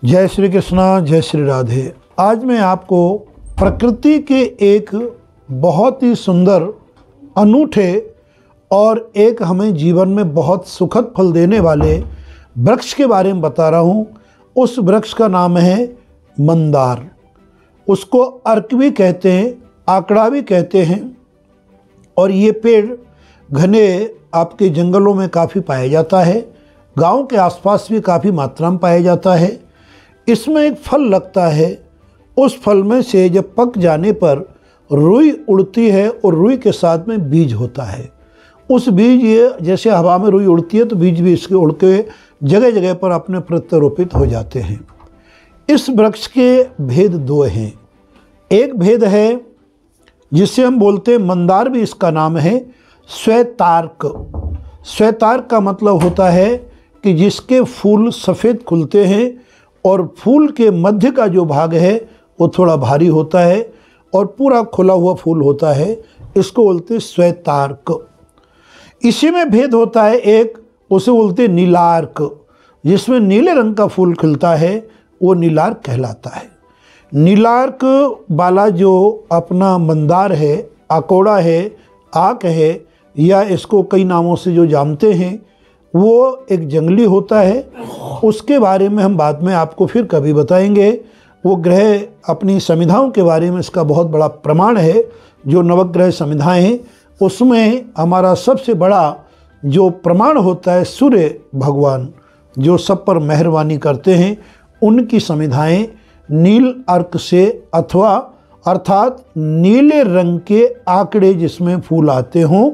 जय श्री कृष्णा, जय श्री राधे। आज मैं आपको प्रकृति के एक बहुत ही सुंदर, अनूठे और एक हमें जीवन में बहुत सुखद फल देने वाले वृक्ष के बारे में बता रहा हूँ। उस वृक्ष का नाम है मंदार। उसको अर्क भी कहते हैं, आकड़ा भी कहते हैं। और ये पेड़ घने आपके जंगलों में काफ़ी पाया जाता है, गांव के आसपास भी काफ़ी मात्रा में पाया जाता है। इसमें एक फल लगता है, उस फल में से जब पक जाने पर रुई उड़ती है और रुई के साथ में बीज होता है। उस बीज, ये जैसे हवा में रुई उड़ती है तो बीज भी इसके उड़ के जगह जगह पर अपने प्रत्यारोपित हो जाते हैं। इस वृक्ष के भेद दो हैं। एक भेद है जिसे हम बोलते हैं मंदार, भी इसका नाम है श्वेतार्क। श्वेतार्क का मतलब होता है कि जिसके फूल सफ़ेद खुलते हैं और फूल के मध्य का जो भाग है वो थोड़ा भारी होता है और पूरा खुला हुआ फूल होता है। इसको बोलते हैं श्वेतार्क। इसी में भेद होता है एक, उसे बोलते हैं नीलार्क। जिसमें नीले रंग का फूल खिलता है वो नीलार्क कहलाता है। नीलार्क वाला जो अपना मंदार है, अकोड़ा है, आक है, या इसको कई नामों से जो जानते हैं, वो एक जंगली होता है। उसके बारे में हम बाद में आपको फिर कभी बताएंगे। वो ग्रह अपनी संविधाओं के बारे में इसका बहुत बड़ा प्रमाण है। जो नवग्रह संविधाएँ हैं उसमें हमारा सबसे बड़ा जो प्रमाण होता है सूर्य भगवान, जो सब पर मेहरबानी करते हैं, उनकी संविधाएँ नील अर्क से अर्थात नीले रंग के आंकड़े जिसमें फूल आते हों,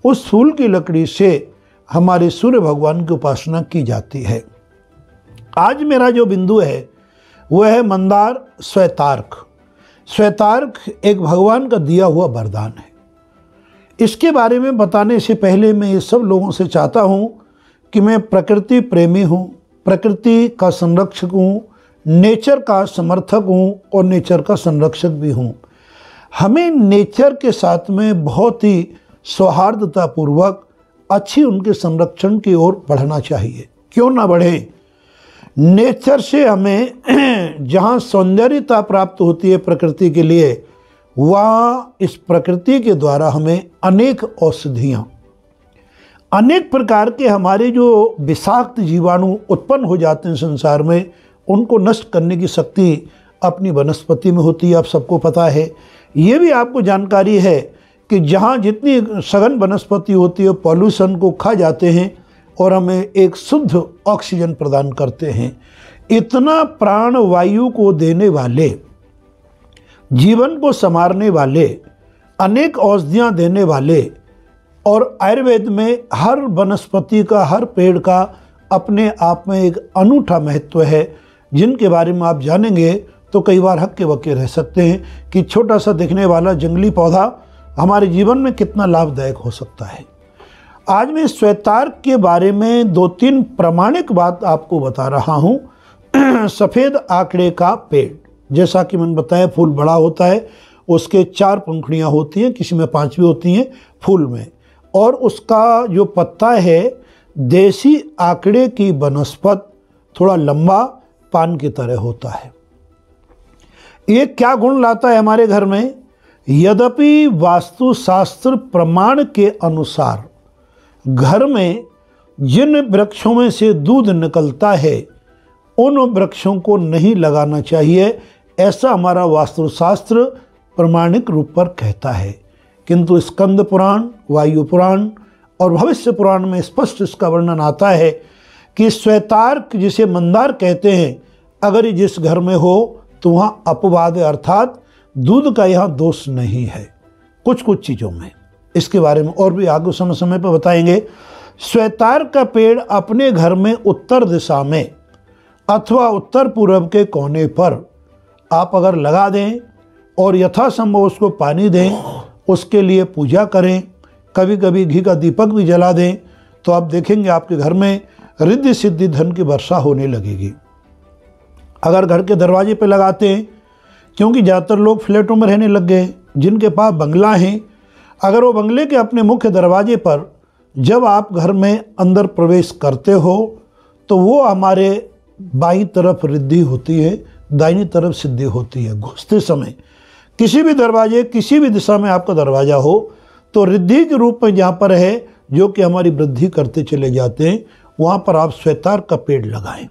उस फूल की लकड़ी से हमारे सूर्य भगवान की उपासना की जाती है। आज मेरा जो बिंदु है वह है मंदार श्वेतार्क। श्वेतार्क एक भगवान का दिया हुआ वरदान है। इसके बारे में बताने से पहले मैं ये सब लोगों से चाहता हूँ कि मैं प्रकृति प्रेमी हूँ, प्रकृति का संरक्षक हूँ, नेचर का समर्थक हूँ और नेचर का संरक्षक भी हूँ। हमें नेचर के साथ में बहुत ही सौहार्दतापूर्वक अच्छी उनके संरक्षण की ओर बढ़ना चाहिए। क्यों ना बढ़े? नेचर से हमें जहाँ सौंदर्यता प्राप्त होती है प्रकृति के लिए, वहाँ इस प्रकृति के द्वारा हमें अनेक औषधियाँ, अनेक प्रकार के हमारे जो विषाक्त जीवाणु उत्पन्न हो जाते हैं संसार में, उनको नष्ट करने की शक्ति अपनी वनस्पति में होती है। आप सबको पता है। ये भी आपको जानकारी है कि जहाँ जितनी सघन वनस्पति होती है पॉल्यूशन को खा जाते हैं और हमें एक शुद्ध ऑक्सीजन प्रदान करते हैं। इतना प्राण वायु को देने वाले, जीवन को संवारने वाले, अनेक औषधियाँ देने वाले, और आयुर्वेद में हर वनस्पति का, हर पेड़ का अपने आप में एक अनूठा महत्व है, जिनके बारे में आप जानेंगे तो कई बार हक्के बक्के रह सकते हैं कि छोटा सा दिखने वाला जंगली पौधा हमारे जीवन में कितना लाभदायक हो सकता है। आज मैं श्वेतार्क के बारे में 2-3 प्रामाणिक बात आपको बता रहा हूँ। सफ़ेद आंकड़े का पेड़, जैसा कि मैंने बताया, फूल बड़ा होता है, उसके 4 पंखुड़ियाँ होती हैं, किसी में 5 भी होती हैं फूल में, और उसका जो पत्ता है देसी आंकड़े की बनस्पत थोड़ा लंबा पान की तरह होता है। ये क्या गुण लाता है हमारे घर में? यद्यपि वास्तुशास्त्र प्रमाण के अनुसार घर में जिन वृक्षों में से दूध निकलता है उन वृक्षों को नहीं लगाना चाहिए, ऐसा हमारा वास्तुशास्त्र प्रमाणिक रूप पर कहता है। किंतु स्कंद पुराण, वायु पुराण और भविष्य पुराण में स्पष्ट इसका वर्णन आता है कि श्वेतार्क, जिसे मंदार कहते हैं, अगर जिस घर में हो तो वहाँ अपवाद है, अर्थात दूध का यहाँ दोष नहीं है कुछ कुछ चीज़ों में। इसके बारे में और भी आगे समय समय पर बताएंगे। श्वेतार्क का पेड़ अपने घर में उत्तर दिशा में अथवा उत्तर पूर्व के कोने पर आप अगर लगा दें और यथासंभव उसको पानी दें, उसके लिए पूजा करें, कभी कभी घी का दीपक भी जला दें, तो आप देखेंगे आपके घर में रिद्धि सिद्धि धन की वर्षा होने लगेगी। अगर घर के दरवाजे पे लगाते हैं, क्योंकि ज़्यादातर लोग फ्लैटों में रहने लग गए, जिनके पास बंगला हैं, अगर वो बंगले के अपने मुख्य दरवाजे पर जब आप घर में अंदर प्रवेश करते हो तो वो हमारे बाईं तरफ रिद्धि होती है, दाहिनी तरफ सिद्धि होती है। घुसते समय किसी भी दरवाजे, किसी भी दिशा में आपका दरवाज़ा हो तो रिद्धि के रूप में जहाँ पर है, जो कि हमारी वृद्धि करते चले जाते हैं, वहाँ पर आप श्वेतार का पेड़ लगाएं,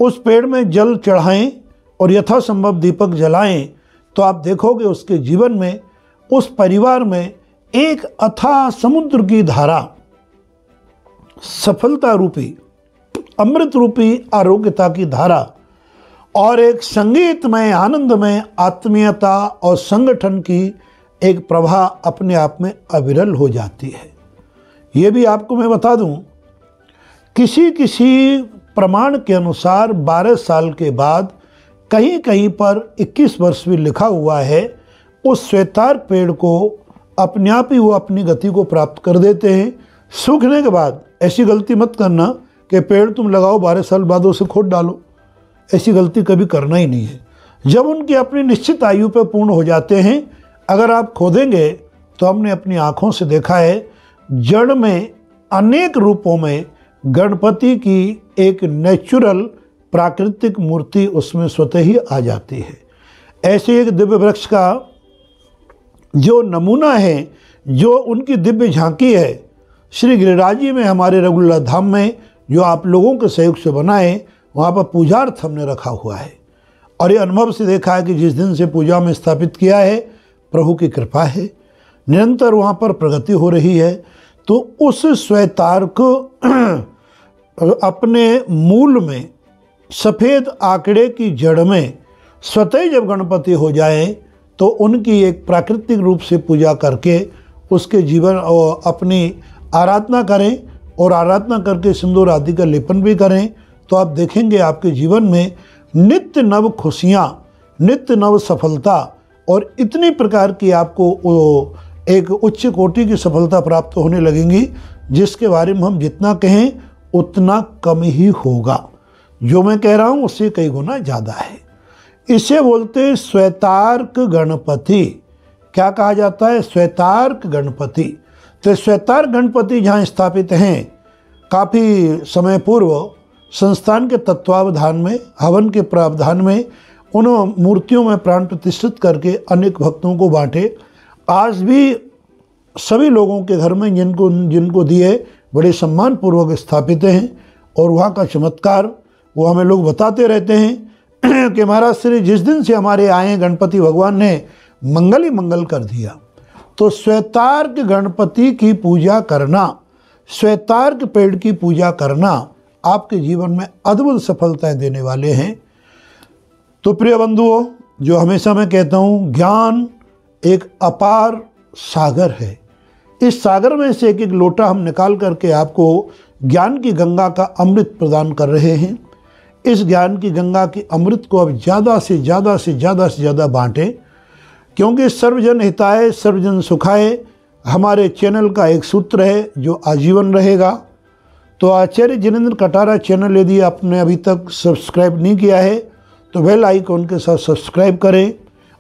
उस पेड़ में जल चढ़ाएं और यथासंभव दीपक जलाएं, तो आप देखोगे उसके जीवन में, उस परिवार में एक अथाह समुद्र की धारा, सफलता रूपी, अमृत रूपी आरोग्यता की धारा और एक संगीतमय, आनंदमय आत्मीयता और संगठन की एक प्रभा अपने आप में अविरल हो जाती है। ये भी आपको मैं बता दूं, किसी किसी प्रमाण के अनुसार 12 साल के बाद कहीं कहीं पर 21 वर्ष भी लिखा हुआ है, उस श्वेतार पेड़ को अपने आप ही वो अपनी गति को प्राप्त कर देते हैं। सूखने के बाद ऐसी गलती मत करना कि पेड़ तुम लगाओ 12 साल बाद उसे खोद डालो, ऐसी गलती कभी करना ही नहीं है। जब उनकी अपनी निश्चित आयु पर पूर्ण हो जाते हैं, अगर आप खोदेंगे तो हमने अपनी आँखों से देखा है, जड़ में अनेक रूपों में गणपति की एक नेचुरल प्राकृतिक मूर्ति उसमें स्वतः ही आ जाती है। ऐसे एक दिव्य वृक्ष का जो नमूना है, जो उनकी दिव्य झांकी है, श्री गिरिराज जी में हमारे रघुनाथ धाम में जो आप लोगों के सहयोग से बनाए, वहाँ पर पूजार्थ हमने रखा हुआ है। और ये अनुभव से देखा है कि जिस दिन से पूजा में स्थापित किया है, प्रभु की कृपा है, निरंतर वहाँ पर प्रगति हो रही है। तो उस श्वेतार को अपने मूल में, सफ़ेद आंकड़े की जड़ में स्वतः जब गणपति हो जाए, तो उनकी एक प्राकृतिक रूप से पूजा करके उसके जीवन और अपनी आराधना करें, और आराधना करके सिंदूर आदि का लेपन भी करें, तो आप देखेंगे आपके जीवन में नित्य नव खुशियाँ, नित्य नव सफलता और इतनी प्रकार की आपको एक उच्च कोटि की सफलता प्राप्त होने लगेंगी, जिसके बारे में हम जितना कहें उतना कम ही होगा। जो मैं कह रहा हूँ उससे कई गुना ज़्यादा है। इसे बोलते श्वेतार्क गणपति। क्या कहा जाता है? श्वेतार्क गणपति। तो श्वेतार गणपति जहाँ स्थापित हैं, काफ़ी समय पूर्व संस्थान के तत्वावधान में, हवन के प्रावधान में उन मूर्तियों में प्राण प्रतिष्ठित करके अनेक भक्तों को बांटे। आज भी सभी लोगों के घर में जिनको दिए बड़े सम्मान पूर्वक स्थापित हैं। और वहाँ का चमत्कार वो हमें लोग बताते रहते हैं कि महाराज श्री जिस दिन से हमारे आए गणपति भगवान ने मंगल ही मंगल कर दिया। तो श्वेतार्क गणपति की पूजा करना, श्वेतार्क पेड़ की पूजा करना आपके जीवन में अद्भुत सफलताएं देने वाले हैं। तो प्रिय बंधुओं, जो हमेशा मैं कहता हूँ, ज्ञान एक अपार सागर है। इस सागर में से एक एक लोटा हम निकाल करके आपको ज्ञान की गंगा का अमृत प्रदान कर रहे हैं। इस ज्ञान की गंगा की अमृत को अब ज़्यादा से ज़्यादा बांटें, क्योंकि सर्वजन हिताय सर्वजन सुखाय हमारे चैनल का एक सूत्र है जो आजीवन रहेगा। तो आचार्य जिनेंद्र कटारा चैनल यदि आपने अभी तक सब्सक्राइब नहीं किया है तो बेल आइकॉन के साथ सब्सक्राइब करें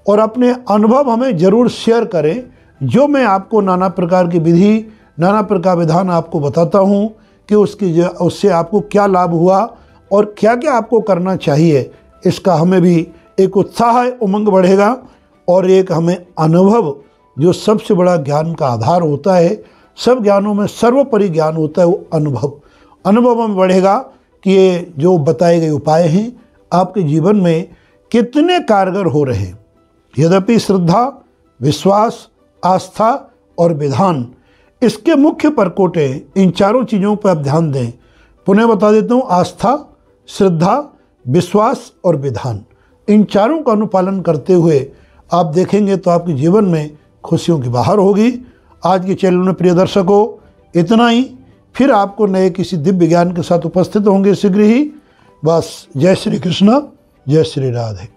और अपने अनुभव हमें ज़रूर शेयर करें। जो मैं आपको नाना प्रकार की विधि, नाना प्रकार विधान आपको बताता हूँ कि उससे आपको क्या लाभ हुआ और क्या क्या आपको करना चाहिए, इसका हमें भी एक उत्साह, उमंग बढ़ेगा और एक हमें अनुभव, जो सबसे बड़ा ज्ञान का आधार होता है, सब ज्ञानों में सर्वोपरि ज्ञान होता है, वो अनुभव में बढ़ेगा कि ये जो बताए गए उपाय हैं आपके जीवन में कितने कारगर हो रहे हैं। यद्यपि श्रद्धा, विश्वास, आस्था और विधान इसके मुख्य परकोटे, इन चारों चीज़ों पर आप ध्यान दें। पुनः बता देता हूँ, आस्था, श्रद्धा, विश्वास और विधान, इन चारों का अनुपालन करते हुए आप देखेंगे तो आपके जीवन में खुशियों की बहार होगी। आज के चैनल में प्रिय दर्शकों इतना ही। फिर आपको नए किसी दिव्य ज्ञान के साथ उपस्थित होंगे शीघ्र ही। बस जय श्री कृष्ण, जय श्री राधे।